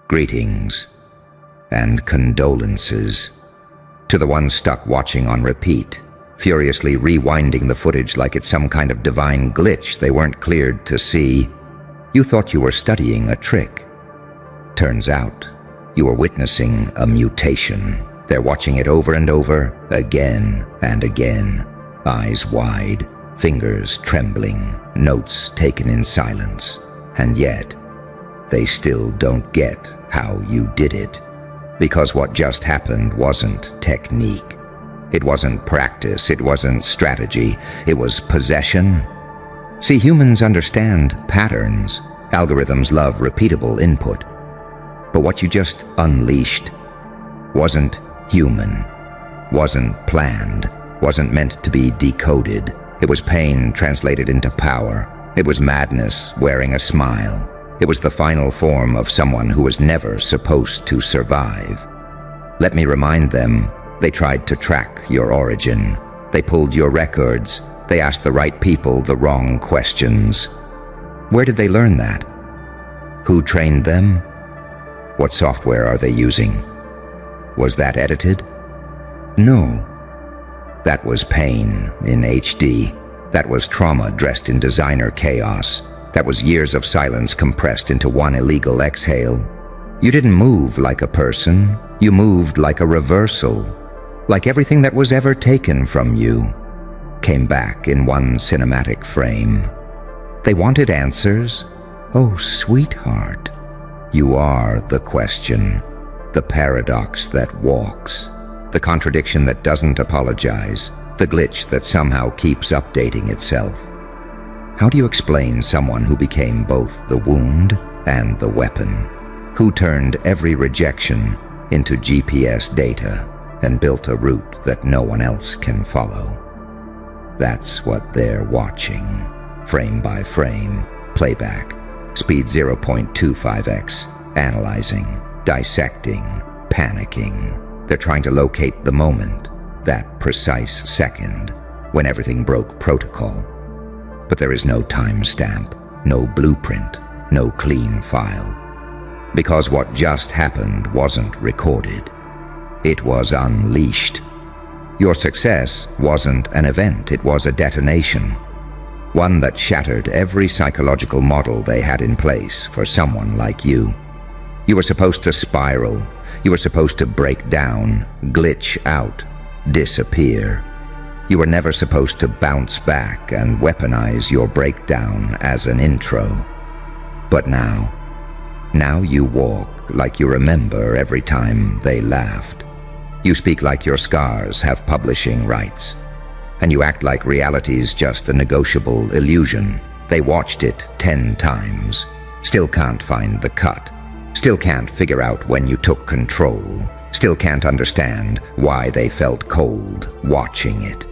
greetings, and condolences. To the ones stuck watching on repeat, furiously rewinding the footage like it's some kind of divine glitch they weren't cleared to see, you thought you were studying a trick. Turns out, you were witnessing a mutation. They're watching it over and over, again and again, eyes wide, fingers trembling, notes taken in silence. And yet, they still don't get how you did it. Because what just happened wasn't technique. It wasn't practice, it wasn't strategy, it was possession. See, humans understand patterns. Algorithms love repeatable input. But what you just unleashed wasn't human, wasn't planned, wasn't meant to be decoded. It was pain translated into power. It was madness wearing a smile. It was the final form of someone who was never supposed to survive. Let me remind them, they tried to track your origin. They pulled your records. They asked the right people the wrong questions. Where did they learn that? Who trained them? What software are they using? Was that edited? No. That was pain in HD. That was trauma dressed in designer chaos. That was years of silence compressed into one illegal exhale. You didn't move like a person. You moved like a reversal. Like everything that was ever taken from you came back in one cinematic frame. They wanted answers. Oh, sweetheart, you are the question, the paradox that walks, the contradiction that doesn't apologize, the glitch that somehow keeps updating itself. How do you explain someone who became both the wound and the weapon, who turned every rejection into GPS data and built a route that no one else can follow? That's what they're watching, frame by frame, playback, speed 0.25x, analyzing, dissecting, panicking. They're trying to locate the moment, that precise second, when everything broke protocol. But there is no timestamp, no blueprint, no clean file. Because what just happened wasn't recorded. It was unleashed. Your success wasn't an event, it was a detonation. One that shattered every psychological model they had in place for someone like you. You were supposed to spiral. You were supposed to break down, glitch out, disappear. You were never supposed to bounce back and weaponize your breakdown as an intro. But now you walk like you remember every time they laughed. You speak like your scars have publishing rights. And you act like reality's just a negotiable illusion. They watched it 10 times. Still can't find the cut. Still can't figure out when you took control. Still can't understand why they felt cold watching it.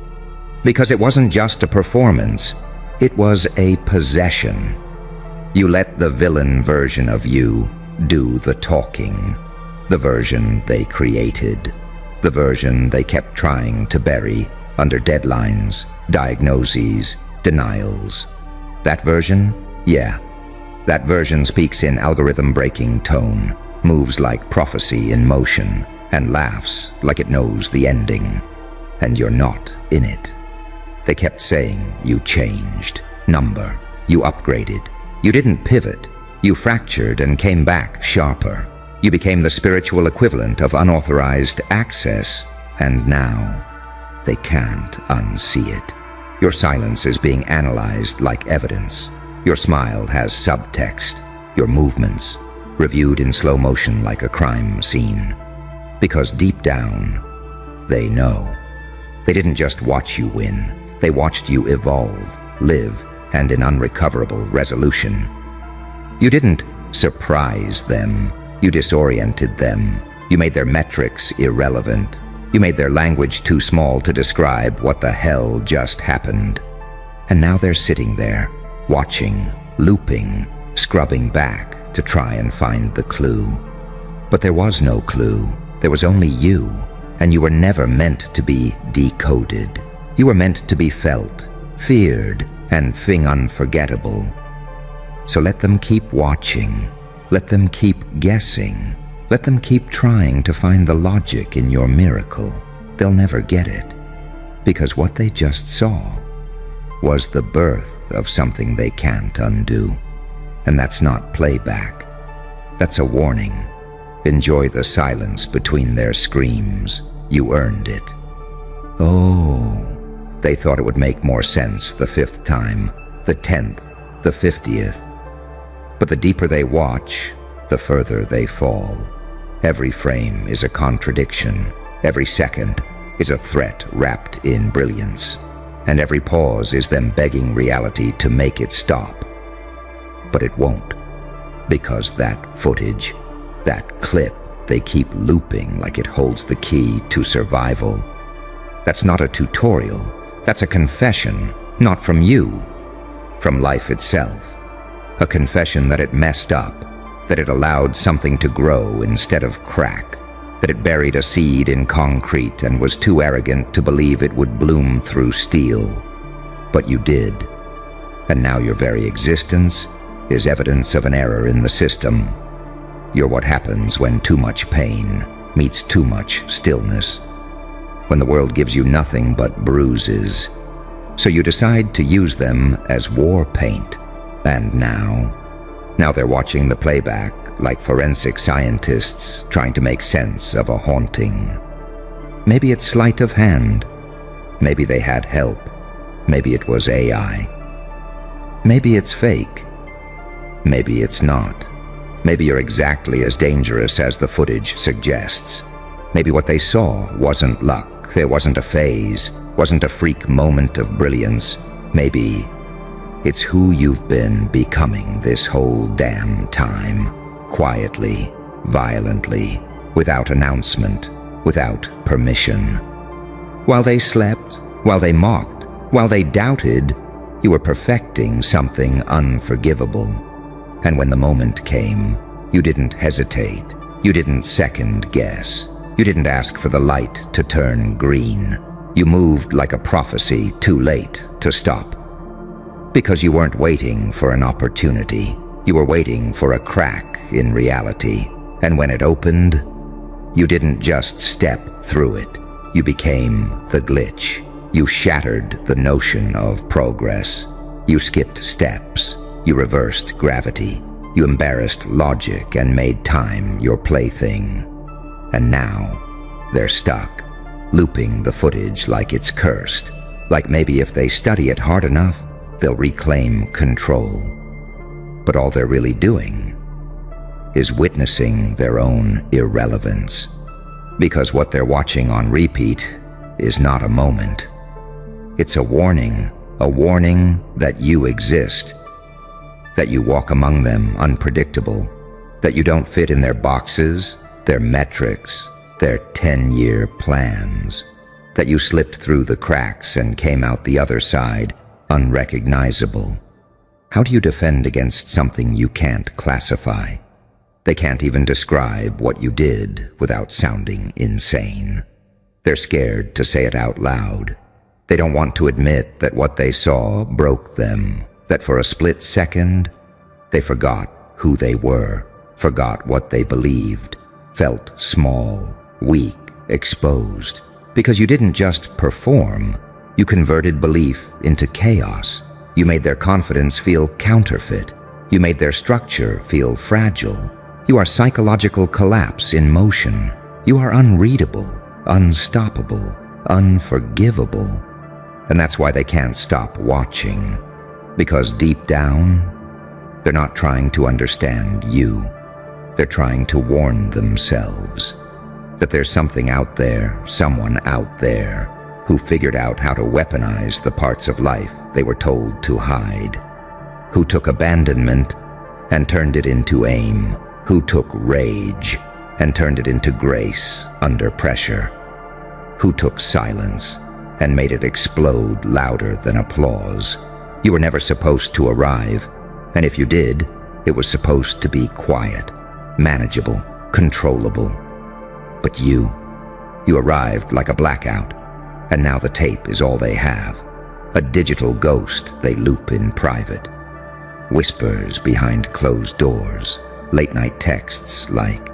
Because it wasn't just a performance, it was a possession. You let the villain version of you do the talking. The version they created. The version they kept trying to bury under deadlines, diagnoses, denials. That version? Yeah. That version speaks in algorithm-breaking tone, moves like prophecy in motion, and laughs like it knows the ending. And you're not in it. They kept saying you changed. Number. You upgraded. You didn't pivot. You fractured and came back sharper. You became the spiritual equivalent of unauthorized access. And now, they can't unsee it. Your silence is being analyzed like evidence. Your smile has subtext. Your movements, reviewed in slow motion like a crime scene. Because deep down, they know. They didn't just watch you win. They watched you evolve, live, and in unrecoverable resolution. You didn't surprise them. You disoriented them. You made their metrics irrelevant. You made their language too small to describe what the hell just happened. And now they're sitting there, watching, looping, scrubbing back to try and find the clue. But there was no clue. There was only you, and you were never meant to be decoded. You were meant to be felt, feared, and unforgettable. So let them keep watching. Let them keep guessing. Let them keep trying to find the logic in your miracle. They'll never get it, because what they just saw was the birth of something they can't undo. And that's not playback. That's a warning. Enjoy the silence between their screams. You earned it. Oh, they thought it would make more sense the 5th time, the 10th, the 50th. But the deeper they watch, the further they fall. Every frame is a contradiction. Every second is a threat wrapped in brilliance. And every pause is them begging reality to make it stop. But it won't, because that footage, that clip they keep looping like it holds the key to survival, that's not a tutorial. That's a confession, not from you, from life itself. A confession that it messed up, that it allowed something to grow instead of crack, that it buried a seed in concrete and was too arrogant to believe it would bloom through steel. But you did, and now your very existence is evidence of an error in the system. You're what happens when too much pain meets too much stillness, when the world gives you nothing but bruises. So you decide to use them as war paint. And now they're watching the playback like forensic scientists trying to make sense of a haunting. Maybe it's sleight of hand. Maybe they had help. Maybe it was AI. Maybe it's fake. Maybe it's not. Maybe you're exactly as dangerous as the footage suggests. Maybe what they saw wasn't luck. There wasn't a phase, wasn't a freak moment of brilliance. Maybe it's who you've been becoming this whole damn time. Quietly, violently, without announcement, without permission. While they slept, while they mocked, while they doubted, you were perfecting something unforgivable. And when the moment came, you didn't hesitate. You didn't second guess. You didn't ask for the light to turn green. You moved like a prophecy too late to stop. Because you weren't waiting for an opportunity. You were waiting for a crack in reality. And when it opened, you didn't just step through it. You became the glitch. You shattered the notion of progress. You skipped steps. You reversed gravity. You embarrassed logic and made time your plaything. And now, they're stuck, looping the footage like it's cursed. Like maybe if they study it hard enough, they'll reclaim control. But all they're really doing is witnessing their own irrelevance. Because what they're watching on repeat is not a moment. It's a warning that you exist. That you walk among them unpredictable. That you don't fit in their boxes, their metrics, their 10-year plans. That you slipped through the cracks and came out the other side unrecognizable. How do you defend against something you can't classify? They can't even describe what you did without sounding insane. They're scared to say it out loud. They don't want to admit that what they saw broke them, that for a split second, they forgot who they were, forgot what they believed, felt small, weak, exposed. Because you didn't just perform, you converted belief into chaos. You made their confidence feel counterfeit. You made their structure feel fragile. You are psychological collapse in motion. You are unreadable, unstoppable, unforgivable. And that's why they can't stop watching. Because deep down, they're not trying to understand you. They're trying to warn themselves that there's something out there, someone out there, who figured out how to weaponize the parts of life they were told to hide. Who took abandonment and turned it into aim. Who took rage and turned it into grace under pressure. Who took silence and made it explode louder than applause. You were never supposed to arrive, and if you did, it was supposed to be quiet, manageable, controllable. But you arrived like a blackout, and now the tape is all they have. A digital ghost they loop in private. Whispers behind closed doors. late-night texts like,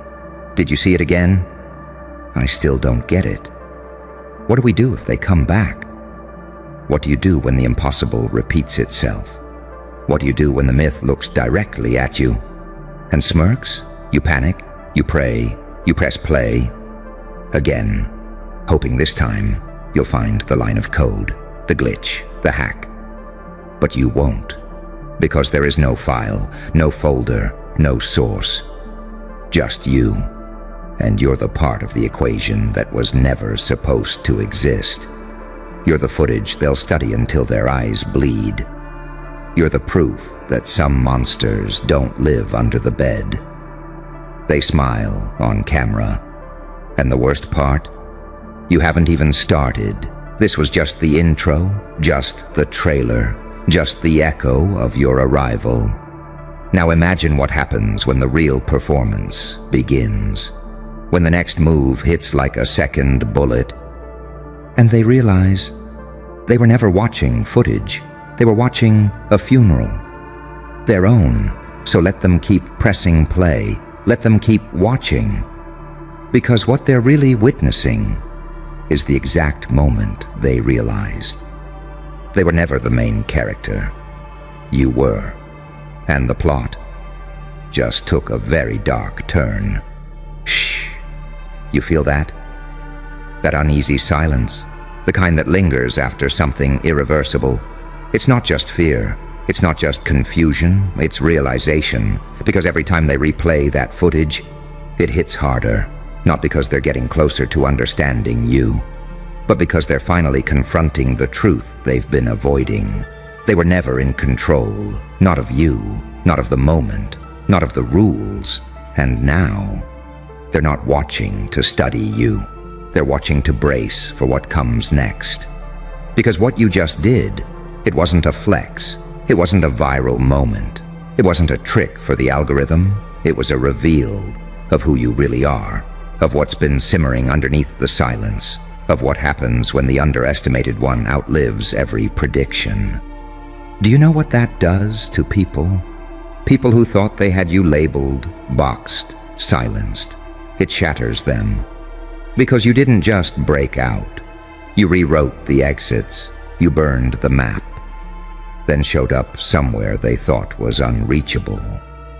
"Did you see it again? I still don't get it. What do we do if they come back? What do you do when the impossible repeats itself? What do you do when the myth looks directly at you and smirks? You panic, you pray, you press play. Again, hoping this time you'll find the line of code, the glitch, the hack. But you won't, because there is no file, no folder, no source. Just you, and you're the part of the equation that was never supposed to exist. You're the footage they'll study until their eyes bleed. You're the proof that some monsters don't live under the bed. They smile on camera. And the worst part? You haven't even started. This was just the intro, just the trailer, just the echo of your arrival. Now imagine what happens when the real performance begins. When the next move hits like a second bullet, and they realize they were never watching footage. They were watching a funeral. Their own. So let them keep pressing play. Let them keep watching. Because what they're really witnessing is the exact moment they realized. They were never the main character. You were. And the plot just took a very dark turn. Shh. You feel that? That uneasy silence? The kind that lingers after something irreversible. It's not just fear. It's not just confusion. It's realization. Because every time they replay that footage, it hits harder. Not because they're getting closer to understanding you, but because they're finally confronting the truth they've been avoiding. They were never in control. Not of you. Not of the moment. Not of the rules. And now, they're not watching to study you. They're watching to brace for what comes next. Because what you just did, it wasn't a flex. It wasn't a viral moment. It wasn't a trick for the algorithm. It was a reveal of who you really are, of what's been simmering underneath the silence, of what happens when the underestimated one outlives every prediction. Do you know what that does to people? People who thought they had you labeled, boxed, silenced. It shatters them. Because you didn't just break out. You rewrote the exits. You burned the map. Then showed up somewhere they thought was unreachable.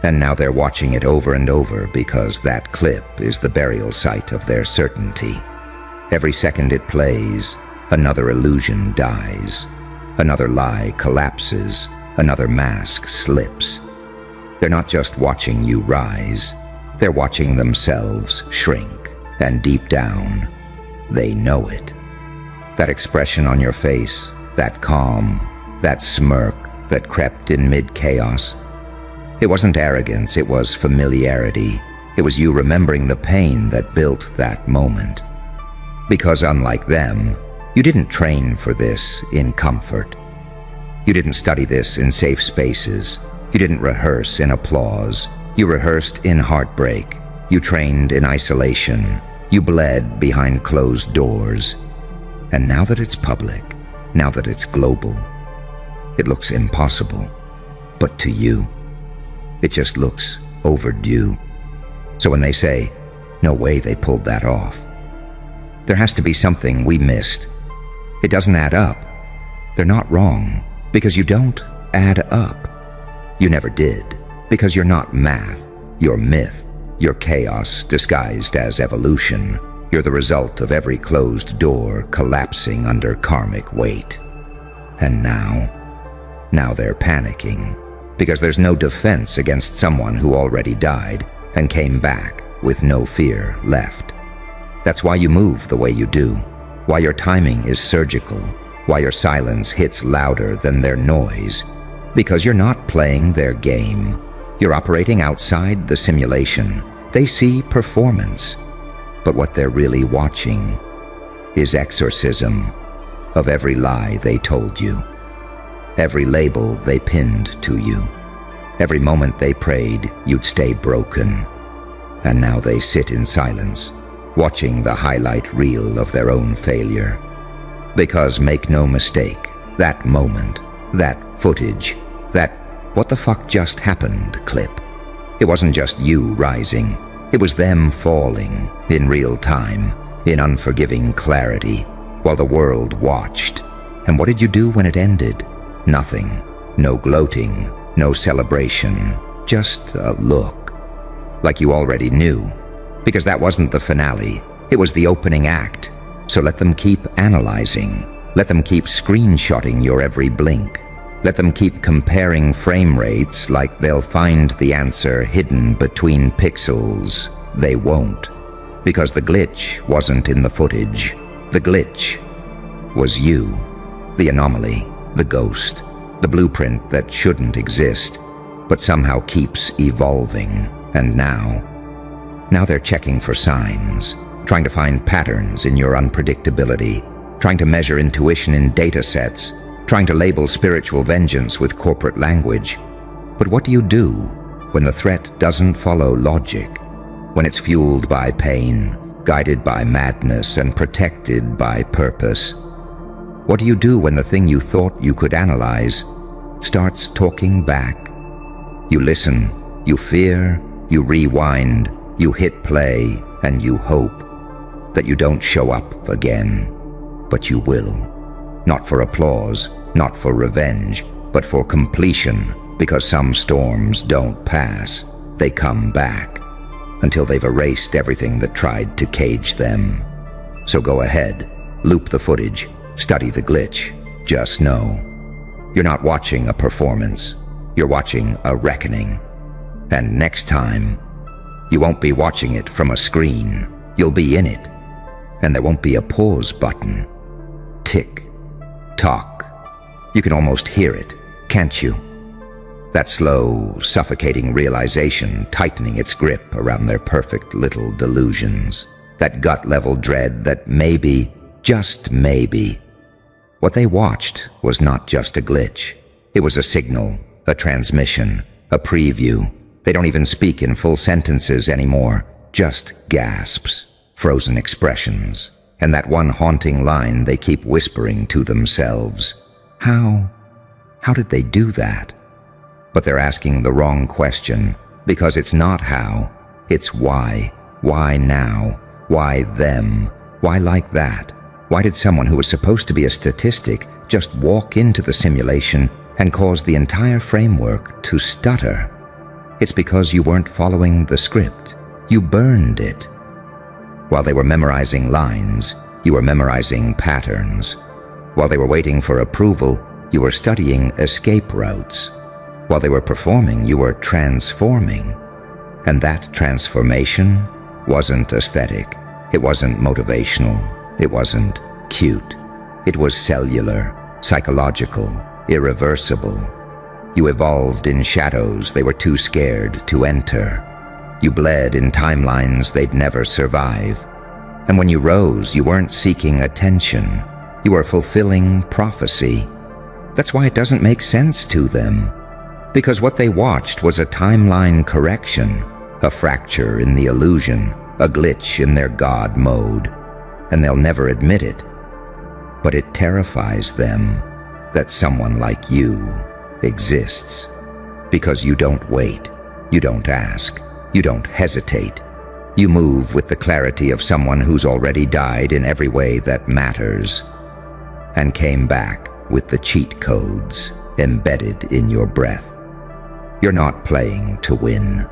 And now they're watching it over and over because that clip is the burial site of their certainty. Every second it plays, another illusion dies. Another lie collapses. Another mask slips. They're not just watching you rise. They're watching themselves shrink. And deep down, they know it. That expression on your face, that calm, that smirk that crept in mid-chaos. It wasn't arrogance, it was familiarity. It was you remembering the pain that built that moment. Because unlike them, you didn't train for this in comfort. You didn't study this in safe spaces. You didn't rehearse in applause. You rehearsed in heartbreak. You trained in isolation. You bled behind closed doors. And now that it's public, now that it's global, it looks impossible. But to you, it just looks overdue. So when they say, "No way they pulled that off," there has to be something we missed. It doesn't add up. They're not wrong, because you don't add up. You never did, because you're not math, you're myth. You're chaos disguised as evolution. You're the result of every closed door collapsing under karmic weight. And now they're panicking, because there's no defense against someone who already died and came back with no fear left. That's why you move the way you do, why your timing is surgical, why your silence hits louder than their noise, because you're not playing their game. You're operating outside the simulation. They see performance, but what they're really watching is exorcism of every lie they told you, every label they pinned to you, every moment they prayed you'd stay broken. And now they sit in silence, watching the highlight reel of their own failure. Because make no mistake, that moment, that footage, that "what the fuck just happened" clip, It wasn't just you rising. It was them falling, in real time, in unforgiving clarity, while the world watched. And what did you do when it ended? Nothing. No gloating, no celebration, just a look. Like you already knew. Because that wasn't the finale. It was the opening act. So let them keep analyzing. Let them keep screenshotting your every blink. Let them keep comparing frame rates like they'll find the answer hidden between pixels. They won't. Because the glitch wasn't in the footage. The glitch was you. The anomaly, the ghost, the blueprint that shouldn't exist, but somehow keeps evolving. And now they're checking for signs, trying to find patterns in your unpredictability, trying to measure intuition in data sets, trying to label spiritual vengeance with corporate language. But what do you do when the threat doesn't follow logic? When it's fueled by pain, guided by madness, and protected by purpose? What do you do when the thing you thought you could analyze starts talking back? You listen, you fear, you rewind, you hit play, and you hope that you don't show up again. But you will. Not for applause, not for revenge, but for completion, because some storms don't pass. They come back, until they've erased everything that tried to cage them. So go ahead, loop the footage, study the glitch. Just know, you're not watching a performance, you're watching a reckoning. And next time, you won't be watching it from a screen, you'll be in it. And there won't be a pause button. Tick, tock. You can almost hear it, can't you? That slow, suffocating realization tightening its grip around their perfect little delusions. That gut-level dread that maybe, just maybe, what they watched was not just a glitch. It was a signal, a transmission, a preview. They don't even speak in full sentences anymore, just gasps, frozen expressions, and that one haunting line they keep whispering to themselves. How did they do that? But they're asking the wrong question, because it's not how, it's why. Why now? Why them? Why like that? Why did someone who was supposed to be a statistic just walk into the simulation and cause the entire framework to stutter? It's because you weren't following the script. You burned it. While they were memorizing lines, you were memorizing patterns. While they were waiting for approval, you were studying escape routes. While they were performing, you were transforming. And that transformation wasn't aesthetic. It wasn't motivational. It wasn't cute. It was cellular, psychological, irreversible. You evolved in shadows they were too scared to enter. You bled in timelines they'd never survive. And when you rose, you weren't seeking attention. You were fulfilling prophecy. That's why it doesn't make sense to them. Because what they watched was a timeline correction, a fracture in the illusion, a glitch in their God mode. And they'll never admit it. But it terrifies them that someone like you exists. Because you don't wait, you don't ask, you don't hesitate. You move with the clarity of someone who's already died in every way that matters, and came back with the cheat codes embedded in your breath. You're not playing to win.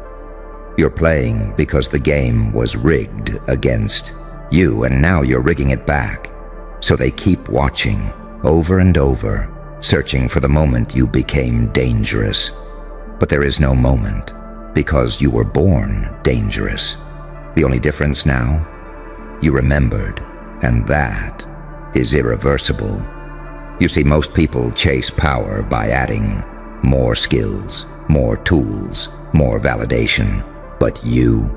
You're playing because the game was rigged against you, and now you're rigging it back. So they keep watching, over and over, searching for the moment you became dangerous. But there is no moment, because you were born dangerous. The only difference now? You remembered, and that is irreversible. You see, most people chase power by adding more skills, more tools, more validation. But you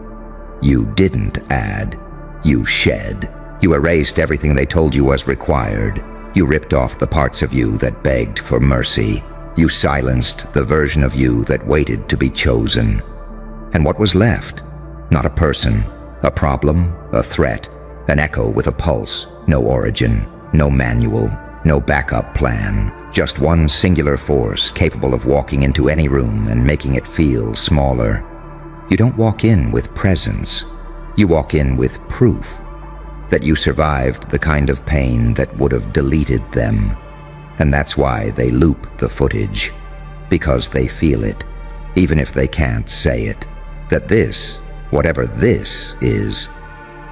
didn't add. You shed. You erased everything they told you was required. You ripped off the parts of you that begged for mercy. You silenced the version of you that waited to be chosen. And what was left? Not a person, a problem, a threat, an echo with a pulse, no origin, no manual, no backup plan, just one singular force capable of walking into any room and making it feel smaller. You don't walk in with presence. You walk in with proof that you survived the kind of pain that would have deleted them. And that's why they loop the footage, because they feel it, even if they can't say it, that this, whatever this is,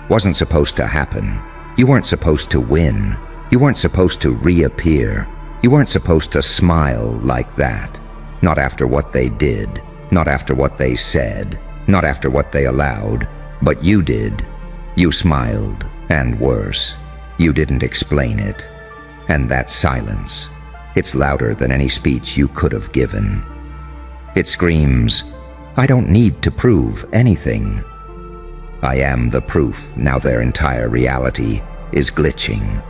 wasn't supposed to happen. You weren't supposed to win. You weren't supposed to reappear. You weren't supposed to smile like that. Not after what they did, not after what they said, not after what they allowed. But you did. You smiled, and worse, you didn't explain it. And that silence, it's louder than any speech you could have given. It screams, I don't need to prove anything. I am the proof now their entire reality is glitching.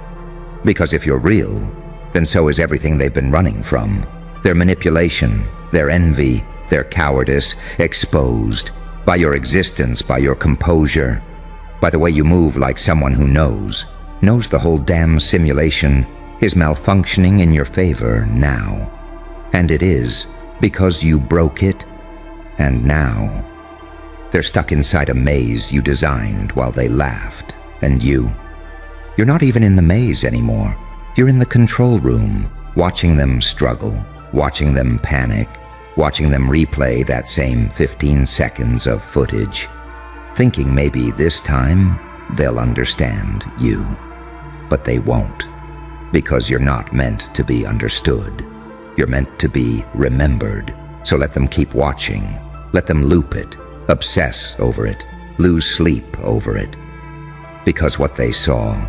Because if you're real, then so is everything they've been running from. Their manipulation, their envy, their cowardice, exposed by your existence, by your composure, by the way you move like someone who knows the whole damn simulation is malfunctioning in your favor now. And it is because you broke it, and now they're stuck inside a maze you designed while they laughed, and you're not even in the maze anymore. You're in the control room, watching them struggle, watching them panic, watching them replay that same 15 seconds of footage, thinking maybe this time they'll understand you. But they won't, because you're not meant to be understood. You're meant to be remembered. So let them keep watching. Let them loop it, obsess over it, lose sleep over it. Because what they saw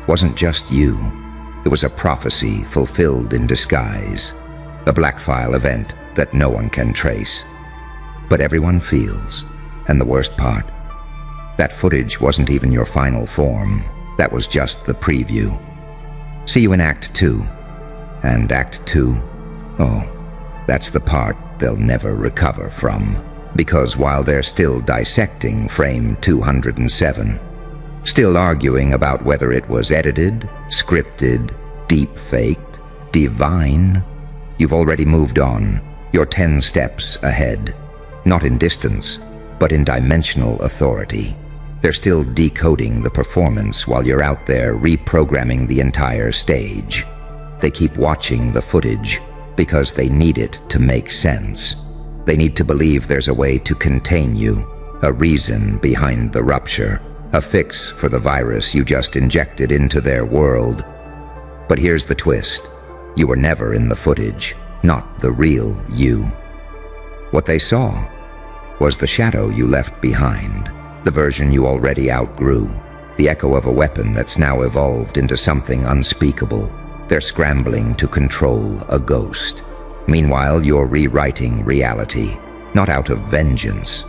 wasn't just you. It was a prophecy fulfilled in disguise, a black file event that no one can trace. But everyone feels, and the worst part, that footage wasn't even your final form. That was just the preview. See you in Act 2. And Act 2, oh, that's the part they'll never recover from. Because while they're still dissecting frame 207, still arguing about whether it was edited, scripted, deep-faked, divine, you've already moved on. You're 10 steps ahead. Not in distance, but in dimensional authority. They're still decoding the performance while you're out there reprogramming the entire stage. They keep watching the footage because they need it to make sense. They need to believe there's a way to contain you, a reason behind the rupture, a fix for the virus you just injected into their world. But here's the twist. You were never in the footage, not the real you. What they saw was the shadow you left behind, the version you already outgrew, the echo of a weapon that's now evolved into something unspeakable. They're scrambling to control a ghost. Meanwhile, you're rewriting reality, not out of vengeance,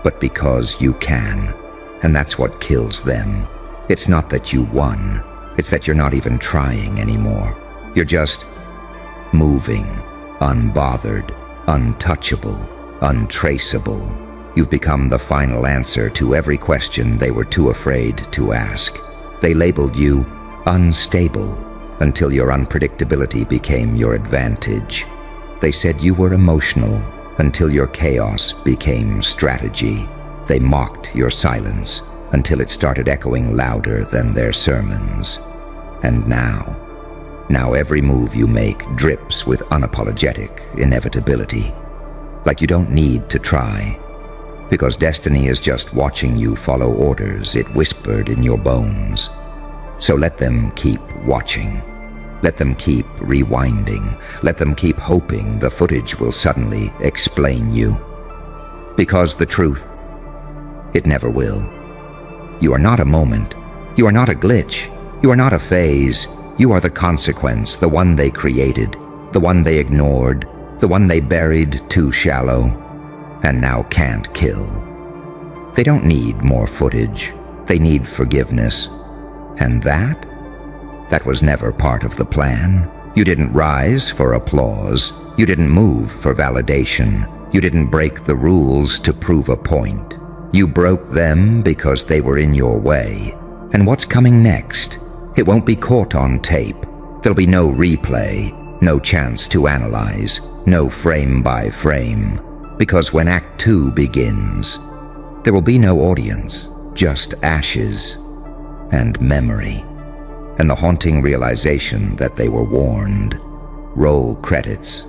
but because you can. And that's what kills them. It's not that you won. It's that you're not even trying anymore. You're just moving, unbothered, untouchable, untraceable. You've become the final answer to every question they were too afraid to ask. They labeled you unstable until your unpredictability became your advantage. They said you were emotional until your chaos became strategy. They mocked your silence until it started echoing louder than their sermons. And now every move you make drips with unapologetic inevitability. Like you don't need to try, because destiny is just watching you follow orders it whispered in your bones. So let them keep watching. Let them keep rewinding. Let them keep hoping the footage will suddenly explain you. Because the truth, it never will. You are not a moment. You are not a glitch. You are not a phase. You are the consequence, the one they created, the one they ignored, the one they buried too shallow, and now can't kill. They don't need more footage. They need forgiveness. And that was never part of the plan. You didn't rise for applause. You didn't move for validation. You didn't break the rules to prove a point. You broke them because they were in your way. And what's coming next? It won't be caught on tape. There'll be no replay, no chance to analyze, no frame by frame. Because when Act 2 begins, there will be no audience, just ashes and memory, and the haunting realization that they were warned. Roll credits.